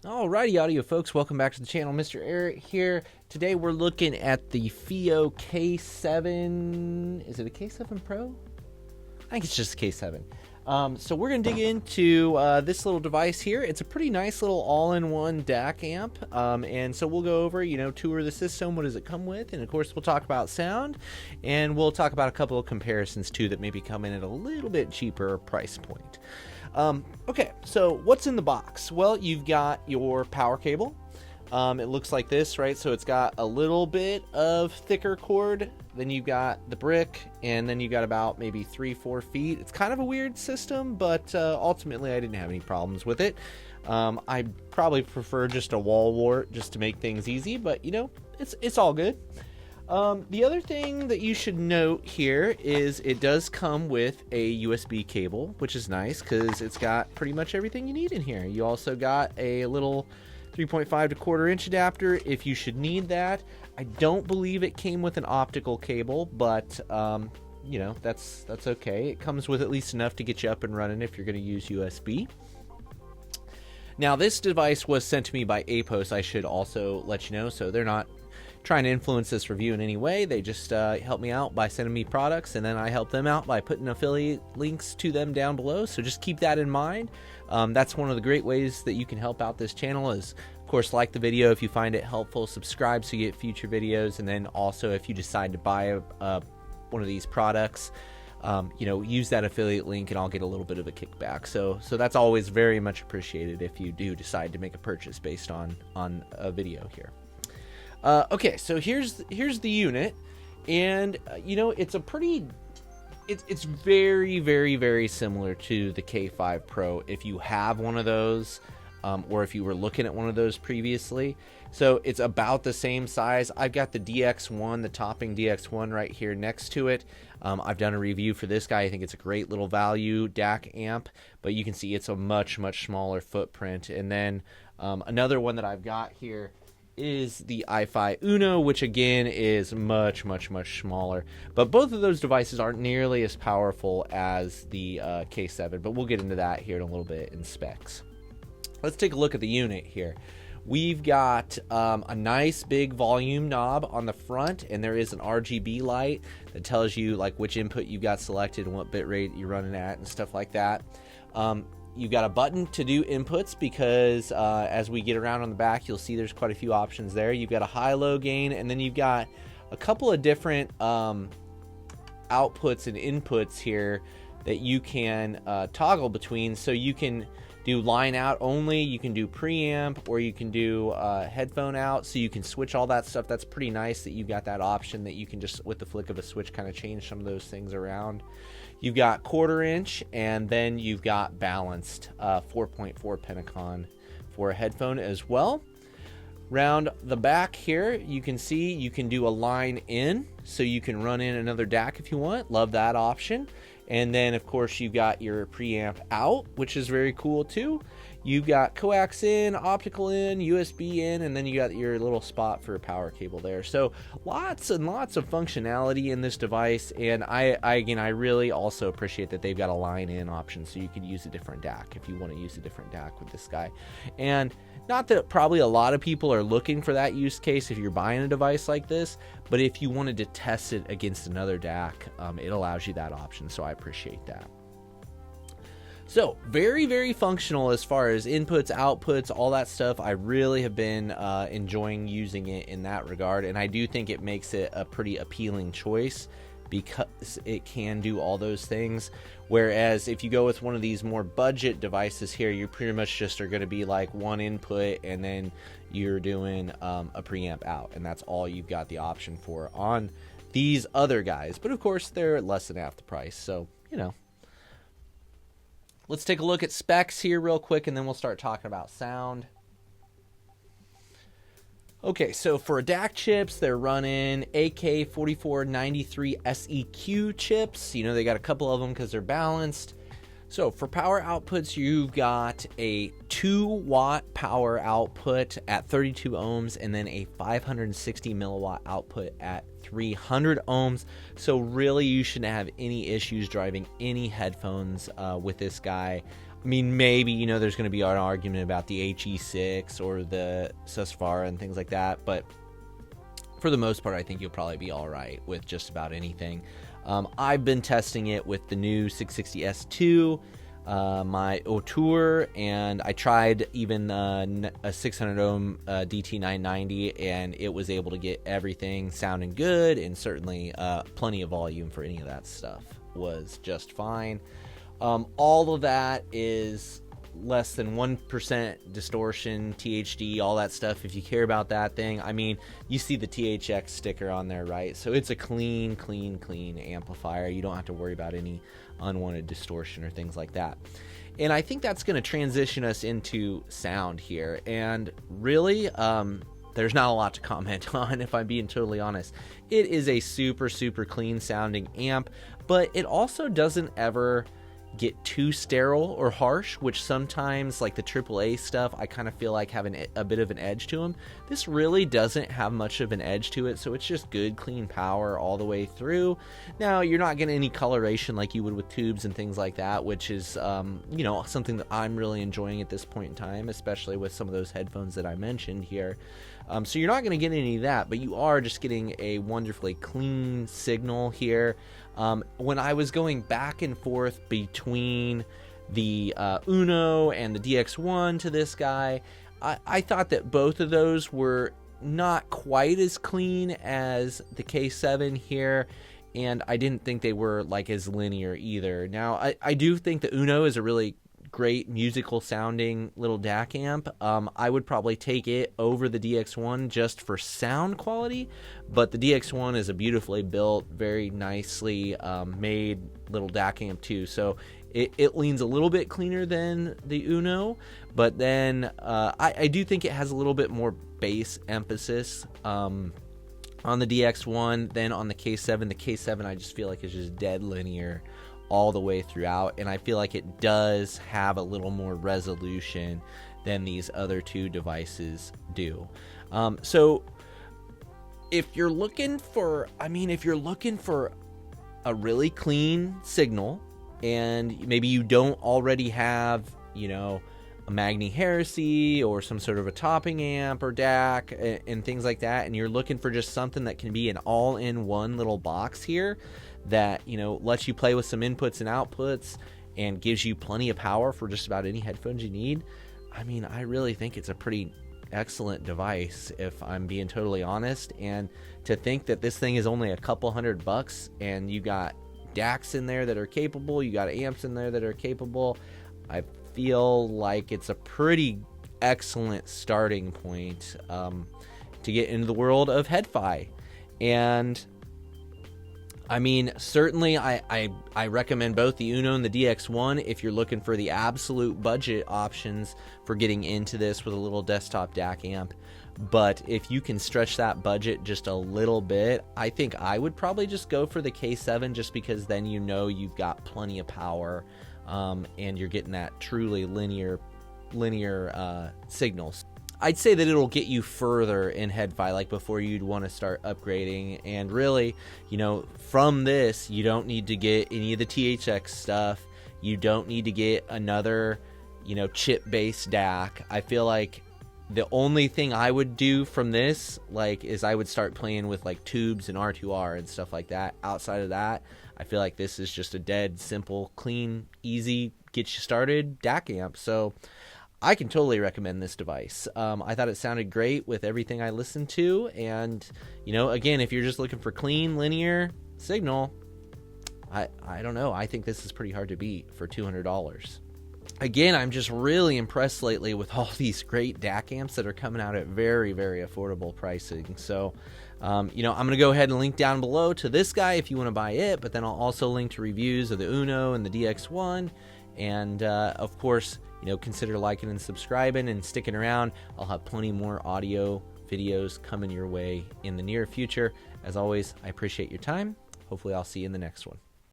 Alrighty, audio folks, welcome back to the channel. MrAyrit here. Today we're looking at the Fiio K7. Is it a K7 Pro? I think it's just a K7. So we're going to dig into this little device here. It's a pretty nice little all-in-one DAC amp. And so we'll go over, tour the system. What does it come with? And of course, we'll talk about sound. And we'll talk about a couple of comparisons too that maybe come in at a little bit cheaper price point. Okay, so what's in the box? Well, you've got your power cable. It looks like this, right? So it's got a little bit of thicker cord. Then you've got the brick, and then you've got about maybe 3-4 feet. It's kind of a weird system, but ultimately I didn't have any problems with it. I probably prefer just a wall wart just to make things easy, but it's all good. The other thing that you should note here is it does come with a USB cable, which is nice because it's got pretty much everything you need in here. You also got a little 3.5 to 1/4 inch adapter if you should need that. I don't believe it came with an optical cable, but that's okay. It comes with at least enough to get you up and running if you're going to use USB. Now, this device was sent to me by Apos, I should also let you know, so they're not trying to influence this review in any way. They just help me out by sending me products, and then I help them out by putting affiliate links to them down below. So just keep that in mind. That's one of the great ways that you can help out this channel is, of course, like the video if you find it helpful, subscribe so you get future videos, and then also if you decide to buy one of these products, use that affiliate link and I'll get a little bit of a kickback. So that's always very much appreciated if you do decide to make a purchase based on a video here. Okay, so here's the unit, and it's a pretty, it's very, very, very similar to the K5 Pro if you have one of those, or if you were looking at one of those previously. So it's about the same size. I've got the DX1, the topping DX1 right here next to it. I've done a review for this guy. I think it's a great little value DAC amp, but you can see it's a much, much smaller footprint. And then another one that I've got here is the Hifi Uno, which again is much, much, much smaller. But both of those devices aren't nearly as powerful as the K7, but we'll get into that here in a little bit in specs. Let's take a look at the unit here. We've got a nice big volume knob on the front, and there is an RGB light that tells you like which input you got selected and what bit rate you're running at and stuff like that. You've got a button to do inputs because as we get around on the back, you'll see there's quite a few options there. You've got a high-low gain, and then you've got a couple of different outputs and inputs here that you can toggle between. So you can do line out only, you can do preamp, or you can do headphone out. So you can switch all that stuff. That's pretty nice that you've got that option that you can just, with the flick of a switch, kind of change some of those things around. You've got 1/4 inch, and then you've got balanced 4.4 Pentacon for a headphone as well. Round the back here, you can see you can do a line in, so you can run in another DAC if you want. Love that option. And then, of course, you've got your preamp out, which is very cool too. You've got coax in, optical in, USB in, and then you got your little spot for a power cable there. So lots and lots of functionality in this device. And I really also appreciate that they've got a line in option, so you can use a different DAC if you want to use a different DAC with this guy. And not that probably a lot of people are looking for that use case if you're buying a device like this, but if you wanted to test it against another DAC, it allows you that option, so I appreciate that. So very, very functional as far as inputs, outputs, all that stuff. I really have been enjoying using it in that regard, and I do think it makes it a pretty appealing choice because it can do all those things. Whereas if you go with one of these more budget devices here, you pretty much just are going to be like one input and then you're doing a preamp out, and that's all you've got the option for on these other guys. But of course they're less than half the price, so let's take a look at specs here real quick, and then we'll start talking about sound. Okay, so for DAC chips, they're running AK4493 SEQ chips. They got a couple of them because they're balanced. So for power outputs, you've got a 2-watt power output at 32 ohms and then a 560 milliwatt output at 300 ohms. So really, you shouldn't have any issues driving any headphones with this guy. I mean, maybe, you know, there's going to be an argument about the HE6 or the Susvara and things like that, but for the most part, I think you'll probably be all right with just about anything. I've been testing it with the new 660 S2, my Autour, and I tried even a 600 ohm DT990, and it was able to get everything sounding good, and certainly plenty of volume for any of that stuff was just fine. All of that is less than 1% distortion, THD, all that stuff. If you care about that thing, I mean, you see the THX sticker on there, right? So it's a clean amplifier. You don't have to worry about any unwanted distortion or things like that. And I think that's going to transition us into sound here. And really, there's not a lot to comment on, if I'm being totally honest. It is a super clean sounding amp, but it also doesn't ever get too sterile or harsh, which sometimes, like the AAA stuff, I kind of feel like have a bit of an edge to them. This really doesn't have much of an edge to it, so it's just good, clean power all the way through. Now, you're not getting any coloration like you would with tubes and things like that, which is, you know, something that I'm really enjoying at this point in time, especially with some of those headphones that I mentioned here. So you're not going to get any of that, but you are just getting a wonderfully clean signal here. When I was going back and forth between the Uno and the DX1 to this guy, I thought that both of those were not quite as clean as the K7 here, and I didn't think they were like as linear either. Now, I do think the Uno is a really great musical sounding little DAC amp. I would probably take it over the DX1 just for sound quality, but the DX1 is a beautifully built, very nicely made little DAC amp too, so it leans a little bit cleaner than the Uno, but then I do think it has a little bit more bass emphasis on the DX1 than on the K7. The K7 I just feel like is just dead linear all the way throughout, and I feel like it does have a little more resolution than these other two devices do. So if you're looking for, a really clean signal, and maybe you don't already have, you know, a Magni Heresy or some sort of a topping amp or DAC and things like that, and you're looking for just something that can be an all-in-one little box here that, you know, lets you play with some inputs and outputs and gives you plenty of power for just about any headphones you need, I mean, I really think it's a pretty excellent device, if I'm being totally honest. And to think that this thing is only a couple $100 and you got DACs in there that are capable, you got amps in there that are capable, I feel like it's a pretty excellent starting point to get into the world of head-fi. And I mean, certainly I recommend both the Uno and the DX1 if you're looking for the absolute budget options for getting into this with a little desktop DAC amp. But if you can stretch that budget just a little bit, I think I would probably just go for the K7, just because then you know you've got plenty of power and you're getting that truly linear signals. I'd say that it'll get you further in head-fi, like before you'd want to start upgrading. And really, you know, from this, you don't need to get any of the THX stuff. You don't need to get another, you know, chip-based DAC. I feel like the only thing I would do from this, like, is I would start playing with like tubes and R2R and stuff like that. Outside of that, I feel like this is just a dead simple, clean, easy, get you started DAC amp. So I can totally recommend this device. I thought it sounded great with everything I listened to, and, you know, again, if you're just looking for clean, linear signal, I don't know. I think this is pretty hard to beat for $200. Again, I'm just really impressed lately with all these great DAC amps that are coming out at very, very affordable pricing. So, you know, I'm going to go ahead and link down below to this guy if you want to buy it, but then I'll also link to reviews of the Uno and the DX1, and, of course, you know, consider liking and subscribing and sticking around. I'll have plenty more audio videos coming your way in the near future. As always, I appreciate your time. Hopefully I'll see you in the next one.